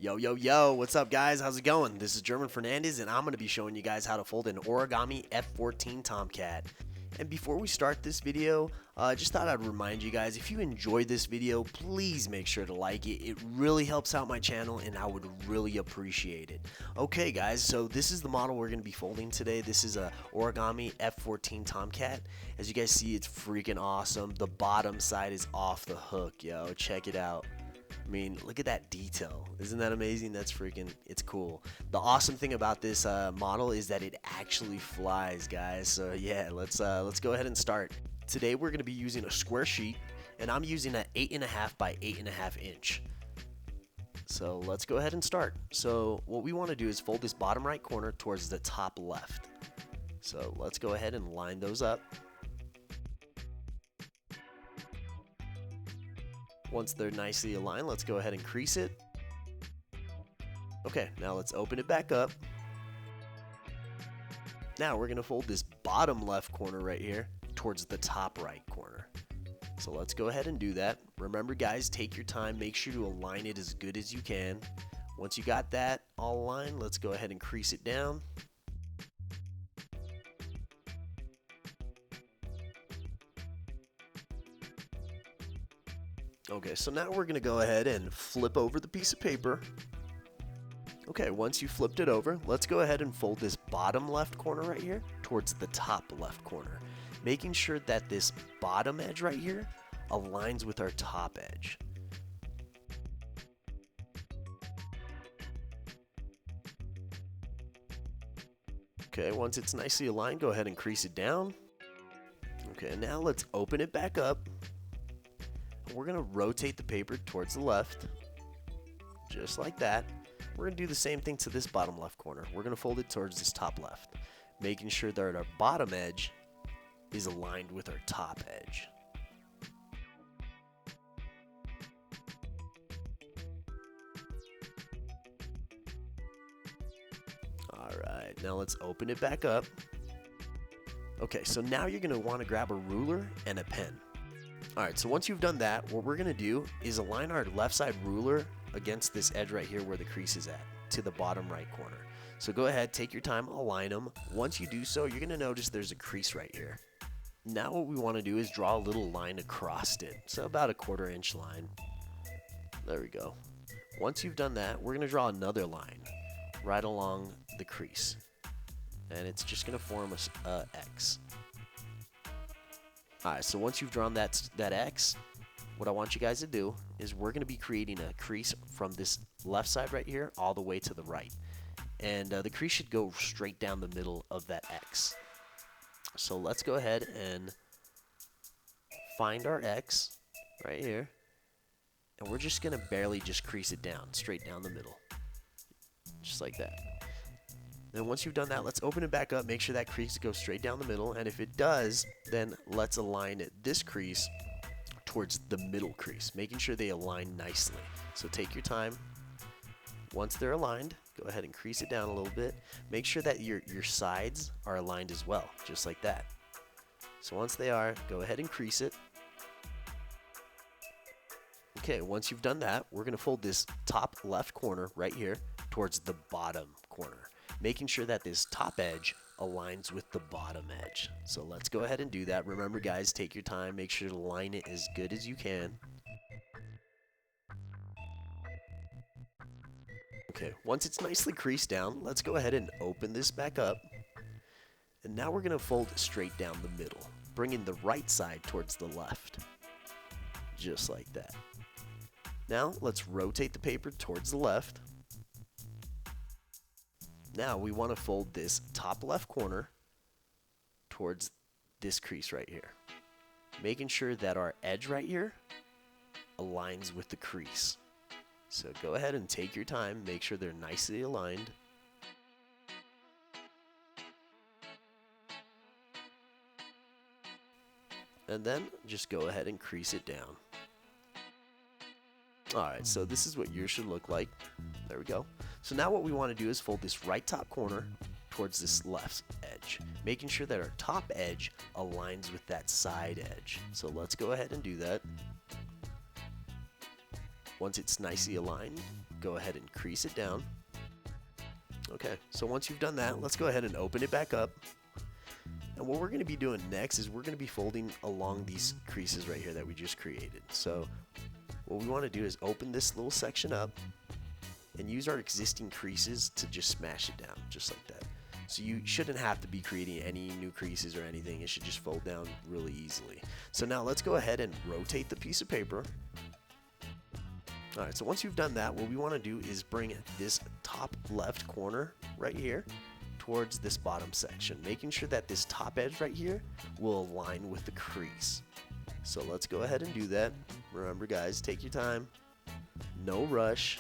Yo, what's up guys? How's it going? This is German Fernandez and I'm going to be showing you guys how to fold an Origami F-14 Tomcat. And before we start this video, I just thought I'd remind you guys, if you enjoyed this video, please make sure to like it. It really helps out my channel and I would really appreciate it. Okay guys, so this is the model we're going to be folding today. This is a Origami F-14 Tomcat. As you guys see, it's freaking awesome. The bottom side is off the hook, yo. Check it out. I mean, look at that detail. Isn't that amazing? That's freaking, it's cool. The awesome thing about this model is that it actually flies, guys. So yeah, let's go ahead and start. Today we're going to be using a square sheet, and I'm using an 8.5 by 8.5 inch. So let's go ahead and start. So what we want to do is fold this bottom right corner towards the top left. So let's go ahead and line those up. Once they're nicely aligned, let's go ahead and crease it. Okay, now let's open it back up. Now we're going to fold this bottom left corner right here towards the top right corner. So let's go ahead and do that. Remember guys, take your time, make sure to align it as good as you can. Once you got that all aligned, let's go ahead and crease it down. Okay, so now we're going to go ahead and flip over the piece of paper. Okay, once you flipped it over, let's go ahead and fold this bottom left corner right here towards the top left corner, making sure that this bottom edge right here aligns with our top edge. Okay, once it's nicely aligned, go ahead and crease it down. Okay, now let's open it back up. We're going to rotate the paper towards the left, just like that. We're going to do the same thing to this bottom left corner. We're going to fold it towards this top left, making sure that our bottom edge is aligned with our top edge. Alright, now let's open it back up. Okay, so now you're going to want to grab a ruler and a pen. Alright, so once you've done that, what we're going to do is align our left side ruler against this edge right here where the crease is at, to the bottom right corner. So go ahead, take your time, align them. Once you do so, you're going to notice there's a crease right here. Now what we want to do is draw a little line across it, so about a 1/4 inch line. There we go. Once you've done that, we're going to draw another line right along the crease. And it's just going to form a X. Alright, so once you've drawn that X, what I want you guys to do is we're going to be creating a crease from this left side right here all the way to the right. And the crease should go straight down the middle of that X. So let's go ahead and find our X right here. And we're just going to barely just crease it down, straight down the middle. Just like that. Then once you've done that, let's open it back up, make sure that crease goes straight down the middle, and if it does, then let's align this crease towards the middle crease, making sure they align nicely. So take your time. Once they're aligned, go ahead and crease it down a little bit. Make sure that your sides are aligned as well, just like that. So once they are, go ahead and crease it. Okay, once you've done that, we're going to fold this top left corner right here towards the bottom corner, making sure that this top edge aligns with the bottom edge. So let's go ahead and do that. Remember guys, take your time, make sure to line it as good as you can. Okay, once it's nicely creased down, let's go ahead and open this back up. And now we're going to fold straight down the middle, bringing the right side towards the left. Just like that. Now let's rotate the paper towards the left. Now we want to fold this top left corner towards this crease right here, making sure that our edge right here aligns with the crease. So go ahead and take your time, make sure they're nicely aligned. And then just go ahead and crease it down. Alright, so this is what yours should look like. There we go. So now what we want to do is fold this right top corner towards this left edge, making sure that our top edge aligns with that side edge. So let's go ahead and do that. Once it's nicely aligned, go ahead and crease it down. Okay, so once you've done that, let's go ahead and open it back up. And what we're going to be doing next is we're going to be folding along these creases right here that we just created. So what we want to do is open this little section up and use our existing creases to just smash it down, just like that. So you shouldn't have to be creating any new creases or anything. It should just fold down really easily. So now let's go ahead and rotate the piece of paper. Alright, so once you've done that, what we want to do is bring this top left corner right here towards this bottom section, making sure that this top edge right here will align with the crease. So let's go ahead and do that. Remember guys, take your time, no rush.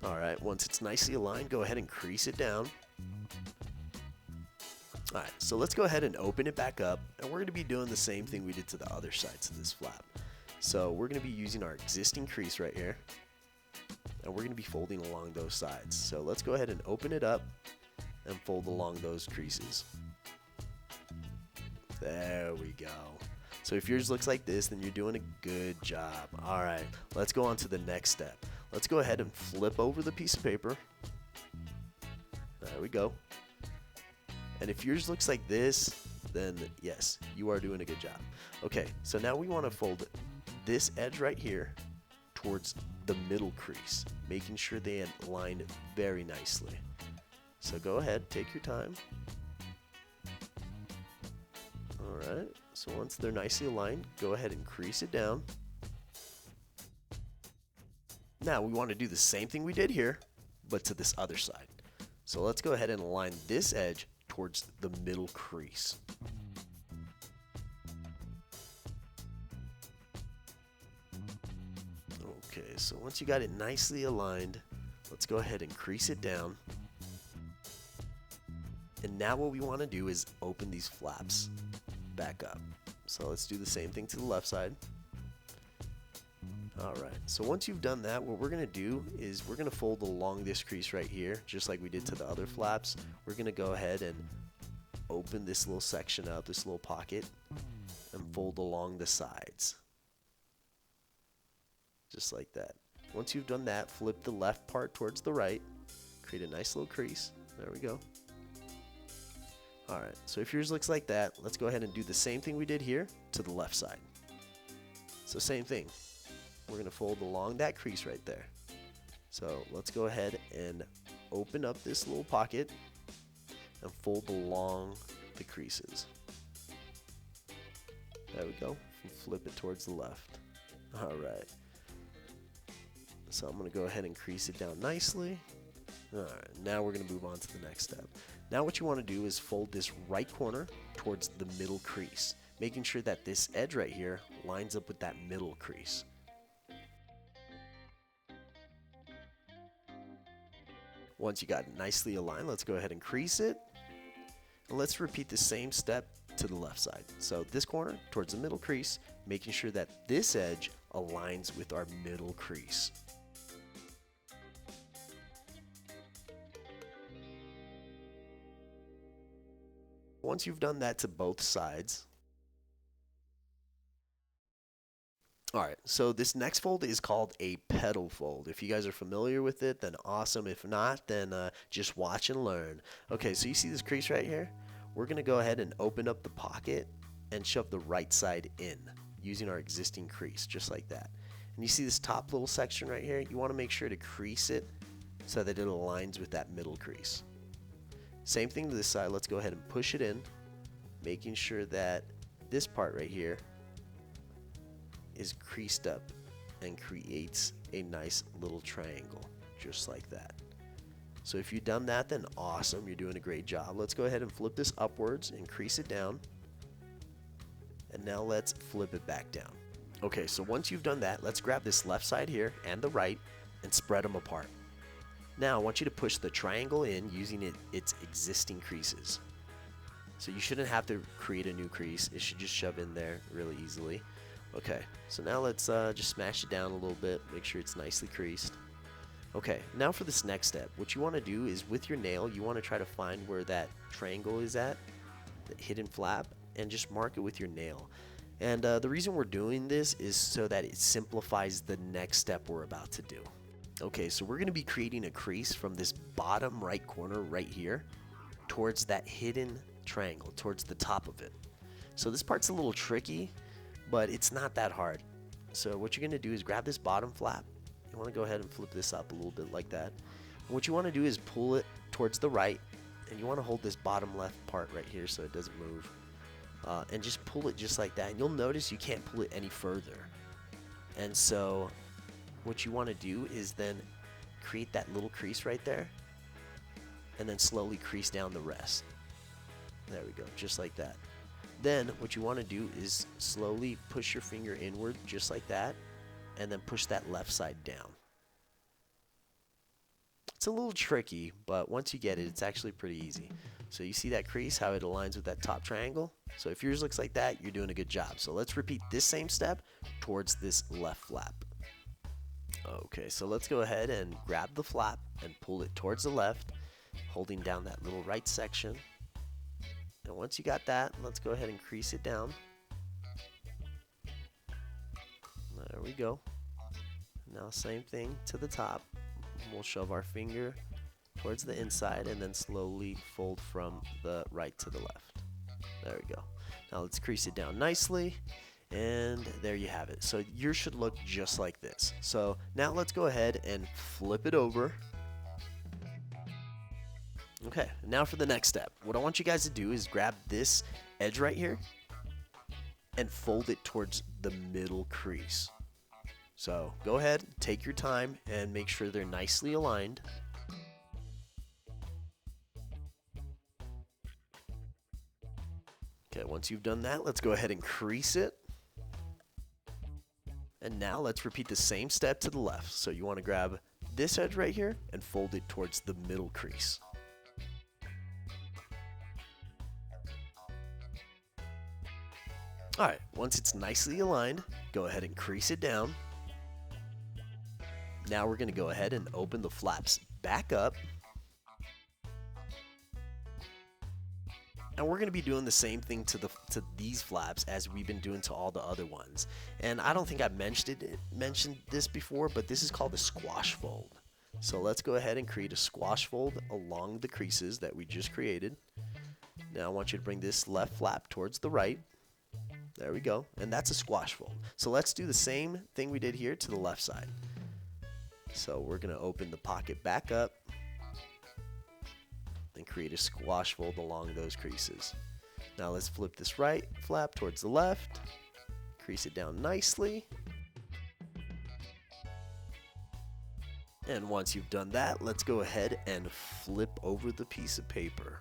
Alright, once it's nicely aligned, go ahead and crease it down. Alright, so let's go ahead and open it back up, and we're going to be doing the same thing we did to the other sides of this flap. So we're going to be using our existing crease right here, and we're going to be folding along those sides. So let's go ahead and open it up and fold along those creases. There we go. So if yours looks like this, then you're doing a good job. Alright, let's go on to the next step. Let's go ahead and flip over the piece of paper. There we go. And if yours looks like this, then yes, you are doing a good job. Okay, so now we want to fold this edge right here towards the middle crease, making sure they align very nicely. So go ahead, take your time. Alright, so once they're nicely aligned, go ahead and crease it down. Now we want to do the same thing we did here, but to this other side. So let's go ahead and align this edge towards the middle crease. Okay, so once you got it nicely aligned, let's go ahead and crease it down. And now what we want to do is open these flaps back up. So let's do the same thing to the left side. Alright, so once you've done that, what we're going to do is we're going to fold along this crease right here, just like we did to the other flaps. We're going to go ahead and open this little section up, this little pocket, and fold along the sides. Just like that. Once you've done that, flip the left part towards the right, create a nice little crease. There we go. Alright, so if yours looks like that, let's go ahead and do the same thing we did here to the left side. So same thing. We're going to fold along that crease right there. So let's go ahead and open up this little pocket and fold along the creases. There we go. Flip it towards the left. Alright. So I'm going to go ahead and crease it down nicely. Alright, now we're going to move on to the next step. Now what you want to do is fold this right corner towards the middle crease, making sure that this edge right here lines up with that middle crease. Once you got it nicely aligned, let's go ahead and crease it. And let's repeat the same step to the left side. So this corner towards the middle crease, making sure that this edge aligns with our middle crease. Once you've done that to both sides, alright, so this next fold is called a petal fold. If you guys are familiar with it, then awesome. If not, then just watch and learn. Okay, so you see this crease right here? We're going to go ahead and open up the pocket and shove the right side in using our existing crease, just like that. And you see this top little section right here? You want to make sure to crease it so that it aligns with that middle crease. Same thing to this side. Let's go ahead and push it in, making sure that this part right here is creased up and creates a nice little triangle, just like that. So if you've done that, then awesome, you're doing a great job. Let's go ahead and flip this upwards and crease it down. And now let's flip it back down. Okay, so once you've done that, let's grab this left side here and the right and spread them apart. Now I want you to push the triangle in using its existing creases. So you shouldn't have to create a new crease. It should just shove in there really easily. Okay, so now let's just smash it down a little bit, make sure it's nicely creased. Okay, now for this next step, what you want to do is with your nail, you want to try to find where that triangle is at, the hidden flap, and just mark it with your nail. And the reason we're doing this is so that it simplifies the next step we're about to do. Okay, so we're going to be creating a crease from this bottom right corner right here towards that hidden triangle, towards the top of it. So this part's a little tricky, but it's not that hard. So what you're going to do is grab this bottom flap. You want to go ahead and flip this up a little bit like that. And what you want to do is pull it towards the right, and you want to hold this bottom left part right here so it doesn't move. And just pull it just like that. And you'll notice you can't pull it any further. And so what you want to do is then create that little crease right there, and then slowly crease down the rest. There we go, just like that. Then what you want to do is slowly push your finger inward just like that, and then push that left side down. It's a little tricky, but once you get it, it's actually pretty easy. So you see that crease, how it aligns with that top triangle? So if yours looks like that, you're doing a good job. So let's repeat this same step towards this left flap. Okay, so let's go ahead and grab the flap and pull it towards the left, holding down that little right section. And once you got that, let's go ahead and crease it down. There we go. Now same thing to the top. We'll shove our finger towards the inside and then slowly fold from the right to the left. There we go. Now let's crease it down nicely, and there you have it. So yours should look just like this. So now let's go ahead and flip it over. Okay, now for the next step. What I want you guys to do is grab this edge right here and fold it towards the middle crease. So go ahead, take your time, and make sure they're nicely aligned. Okay, once you've done that, let's go ahead and crease it. And now let's repeat the same step to the left. So you want to grab this edge right here and fold it towards the middle crease. Alright, once it's nicely aligned, go ahead and crease it down. Now we're going to go ahead and open the flaps back up. And we're going to be doing the same thing to these flaps as we've been doing to all the other ones. And I don't think I mentioned this before, but this is called a squash fold. So let's go ahead and create a squash fold along the creases that we just created. Now I want you to bring this left flap towards the right. There we go. And that's a squash fold. So let's do the same thing we did here to the left side. So we're going to open the pocket back up and create a squash fold along those creases. Now let's flip this right flap towards the left, crease it down nicely. And once you've done that, let's go ahead and flip over the piece of paper.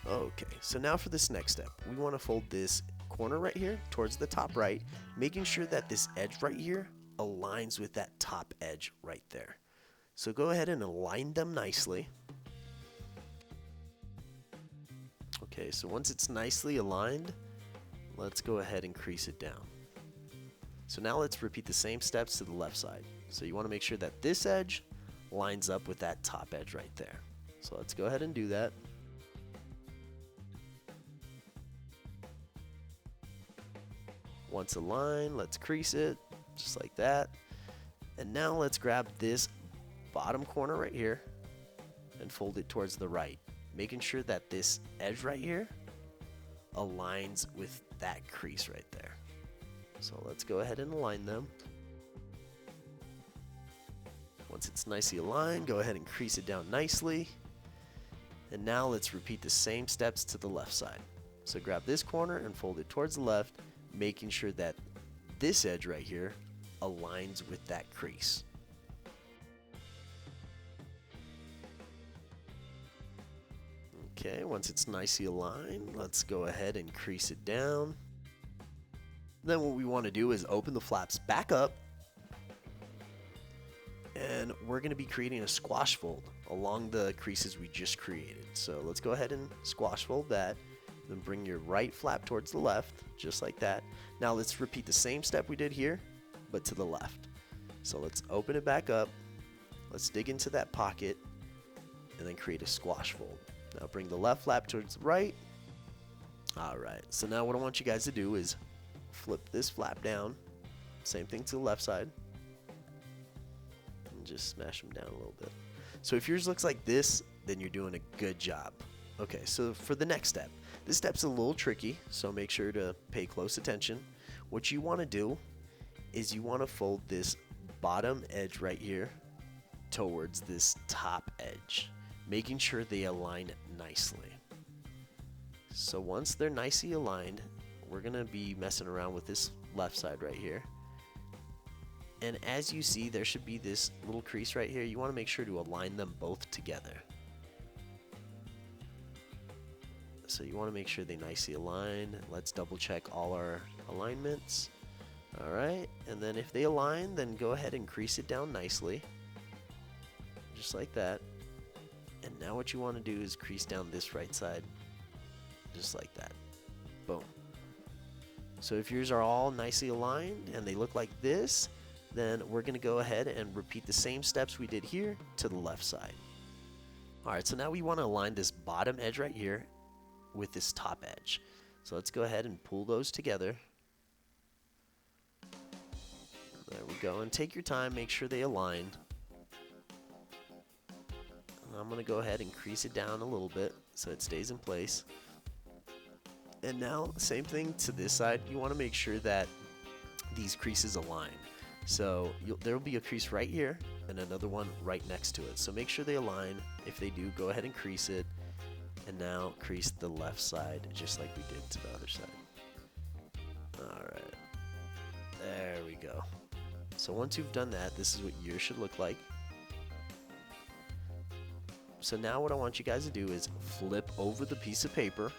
Okay, so now for this next step, we want to fold this corner right here towards the top right, making sure that this edge right here aligns with that top edge right there. So go ahead and align them nicely. Okay, so once it's nicely aligned, let's go ahead and crease it down. So now let's repeat the same steps to the left side. So you want to make sure that this edge lines up with that top edge right there. So let's go ahead and do that. Once aligned, let's crease it just like that. And now let's grab this bottom corner right here and fold it towards the right, making sure that this edge right here aligns with that crease right there. So let's go ahead and align them. Once it's nicely aligned, go ahead and crease it down nicely. And now let's repeat the same steps to the left side. So grab this corner and fold it towards the left, making sure that this edge right here aligns with that crease. Okay, once it's nicely aligned, let's go ahead and crease it down. Then what we want to do is open the flaps back up, and we're going to be creating a squash fold along the creases we just created. So let's go ahead and squash fold that. Then bring your right flap towards the left, just like that. Now let's repeat the same step we did here, but to the left. So let's open it back up. Let's dig into that pocket and then create a squash fold. Now bring the left flap towards the right Alright, so now what I want you guys to do is flip this flap down. Same thing to the left side. And just smash them down a little bit. So if yours looks like this, then you're doing a good job. Okay, so for the next step, this step's a little tricky, so make sure to pay close attention. What you want to do is you want to fold this bottom edge right here towards this top edge, making sure they align nicely. So once they're nicely aligned, we're going to be messing around with this left side right here. And as you see, there should be this little crease right here. You want to make sure to align them both together. So you want to make sure they nicely align. Let's double check all our alignments. Alright, and then if they align, then go ahead and crease it down nicely. Just like that. And now what you want to do is crease down this right side. Just like that. Boom. So if yours are all nicely aligned and they look like this, then we're going to go ahead and repeat the same steps we did here to the left side. Alright, so now we want to align this bottom edge right here with this top edge. So let's go ahead and pull those together. There we go, and take your time, make sure they align. I'm going to go ahead and crease it down a little bit so it stays in place. And now, same thing to this side. You want to make sure that these creases align. So there will be a crease right here and another one right next to it. So make sure they align. If they do, go ahead and crease it. And now crease the left side just like we did to the other side. Alright. There we go. So once you've done that, this is what yours should look like. So now what I want you guys to do is flip over the piece of paper.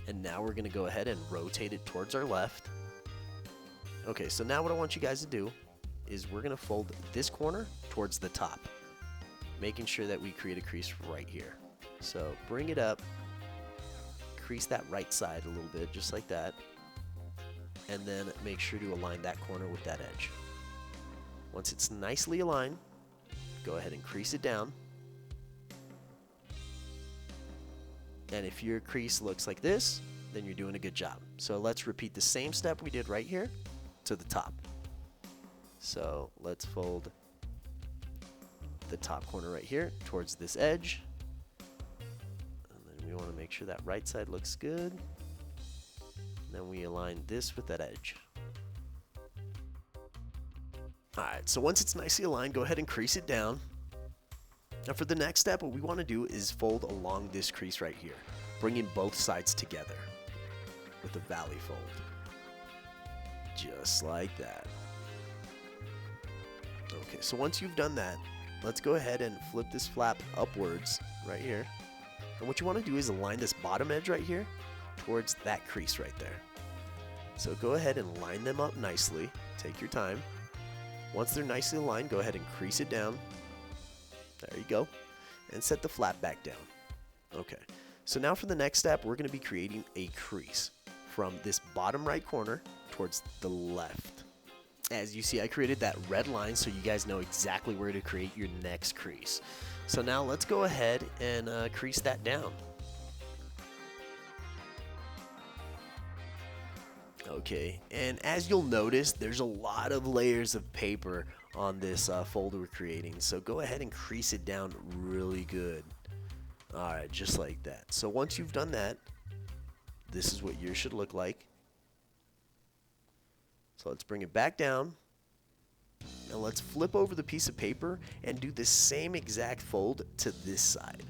And now we're going to go ahead and rotate it towards our left. Okay, so now what I want you guys to do is we're going to fold this corner towards the top, making sure that we create a crease right here. So bring it up, crease that right side a little bit, just like that, and then make sure to align that corner with that edge. Once it's nicely aligned, go ahead and crease it down. And if your crease looks like this, then you're doing a good job. So let's repeat the same step we did right here to the top. So let's fold the top corner right here towards this edge. And then we want to make sure that right side looks good. Then we align this with that edge. Alright, so once it's nicely aligned, go ahead and crease it down. Now for the next step, what we want to do is fold along this crease right here, bringing both sides together with a valley fold. Just like that. Okay, so once you've done that, let's go ahead and flip this flap upwards right here. And what you want to do is align this bottom edge right here towards that crease right there. So go ahead and line them up nicely. Take your time. Once they're nicely aligned, go ahead and crease it down. There you go. And set the flap back down. Okay. So now for the next step, we're going to be creating a crease from this bottom right corner towards the left. As you see, I created that red line so you guys know exactly where to create your next crease. So now let's go ahead and crease that down. Okay, and as you'll notice, there's a lot of layers of paper on this folder we're creating, so go ahead and crease it down really good. Alright, just like that. So once you've done that, this is what yours should look like. So let's bring it back down, and let's flip over the piece of paper and do the same exact fold to this side.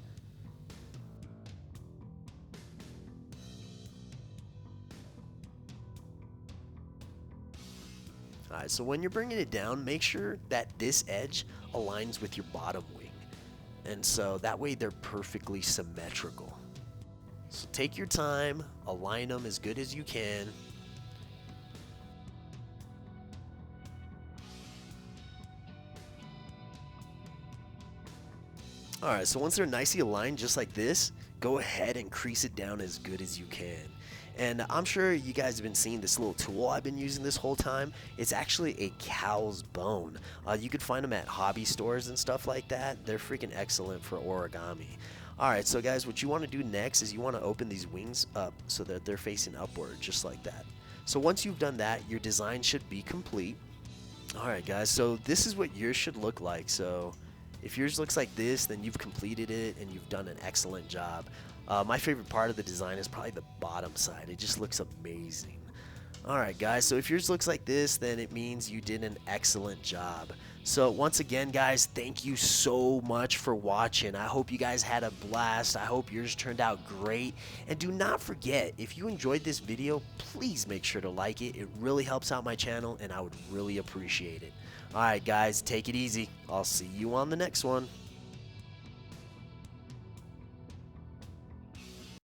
Alright, so when you're bringing it down, make sure that this edge aligns with your bottom wing. And so that way they're perfectly symmetrical. So take your time, align them as good as you can. Alright, so once they're nicely aligned just like this, go ahead and crease it down as good as you can. And I'm sure you guys have been seeing this little tool I've been using this whole time. It's actually a cow's bone. You could find them at hobby stores and stuff like that. They're freaking excellent for origami. Alright, so guys, what you want to do next is you want to open these wings up so that they're facing upward, just like that. So once you've done that, your design should be complete. Alright guys, so this is what yours should look like. So if yours looks like this, then you've completed it and you've done an excellent job. My favorite part of the design is probably the bottom side. It just looks amazing. Alright guys, so if yours looks like this, then it means you did an excellent job. So once again guys, thank you so much for watching. I hope you guys had a blast. I hope yours turned out great. And do not forget, if you enjoyed this video, please make sure to like it. It really helps out my channel and I would really appreciate it. Alright guys, take it easy. I'll see you on the next one.